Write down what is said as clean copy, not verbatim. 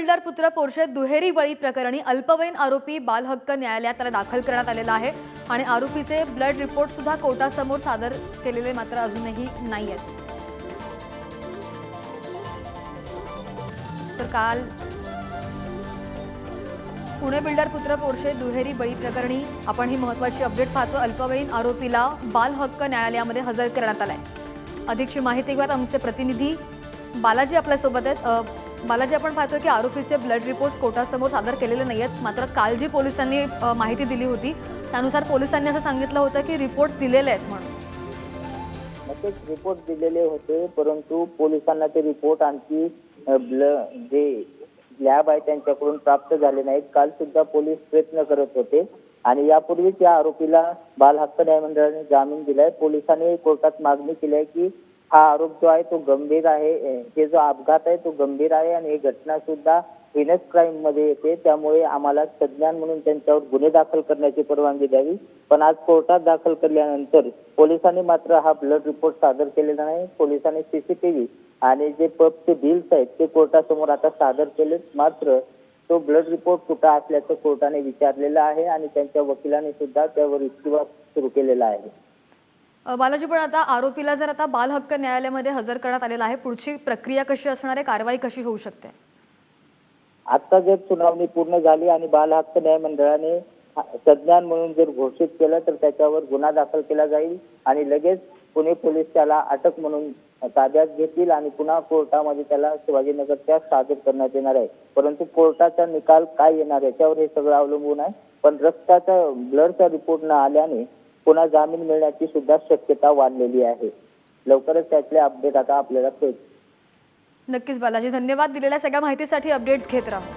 Builder पुत्र Porsche दुहेरी बळी प्रकरणी अल्पवयीन आरोपी बालहक्क न्यायालयात त्याला दाखल करण्यात आलेला आहे आणि आरोपीचे ब्लड रिपोर्ट सुद्धा कोर्टासमोर सादर केलेले मात्र अजूनही नाही आहेत। तर काल पुणे बिल्डर पुत्र पोर्शे दुहेरी बळी प्रकरणी आपण ही महत्त्वाची अपडेट पाहतो। अल्पवयीन आरोपीला बालहक्क न्यायालयामध्ये हजर करण्यात आलाय। अधिकची माहिती घेऊयात आमचे प्रतिनिधी बालाजी आपल्या सोबत आहेत। बालाजी, आपण पाहतोय की आरोपीचे ब्लड रिपोर्ट्स कोर्टासमोर सादर केलेले नाहीयेत, मात्र काल जी पोलिसांनी माहिती दिली होती त्यानुसार पोलिसांनी असं सांगितलं होतं की रिपोर्ट्स दिलेले आहेत म्हणून। नक्कीच रिपोर्ट दिलेले होते, परंतु पोलिसांना ते रिपोर्ट आणखी जे लॅब आहे त्यांच्याकडून प्राप्त झाले नाहीत। काल सुद्धा पोलीस प्रयत्न करत होते आणि यापूर्वीच या आरोपीला बाल हक्क न्यायमंडळाने जामीन दिलाय। पोलिसांनी कोर्टात मागणी केली आहे की हा आरोप जो आहे तो गंभीर आहे, हे जो अपघात आहे तो गंभीर आहे आणि ही घटना सुद्धा हिनस क्राईम मध्ये येते, त्यामुळे आम्हाला सज्ञान म्हणून त्यांच्यावर गुन्हे दाखल करण्याची परवानगी द्यावी। पण आज कोर्टात दाखल केल्यानंतर पोलिसांनी मात्र हा ब्लड रिपोर्ट सादर केलेला नाही। पोलिसांनी सीसीटीव्ही आणि जे पबचे बिल्स आहेत ते कोर्टासमोर आता सादर केले, मात्र तो ब्लड रिपोर्ट कुठं असल्याचं कोर्टाने विचारलेलं आहे आणि त्यांच्या वकिलांनी सुद्धा त्यावर युक्तिवाद सुरू केलेला आहे। बालाजी, पण आता आरोपीला जर आता बाल हक्क न्यायालयामध्ये हजर करण्यात आलेला आहे, पुढची प्रक्रिया कशी असणार आहे, कारवाई कशी होऊ शकते? आता जर सुनावणी पूर्ण झाली आणि बाल हक्क न्यायमंडळाने सज्ञान म्हणून जर घोषित केलं तर त्याच्यावर गुन्हा दाखल केला जाईल आणि लगेच पुणे पोलीस त्याला अटक म्हणून ताब्यात घेतील आणि पुन्हा कोर्टामध्ये त्याला शिवाजीनगरच्या सादर करण्यात येणार आहे। परंतु कोर्टाचा निकाल काय येणार याच्यावर हे सगळं अवलंबून आहे। पण रक्ताचा ब्लडचा रिपोर्ट न आल्याने पुन्हा जामीन मिळण्याची सुद्धा शक्यता वाढलेली आहे। लवकरच त्यातले अपडेट आता आपल्याला कळतील। नक्कीच बालाजी, धन्यवाद दिलेल्या सगळ्या माहितीसाठी। अपडेट्स घेत राहा।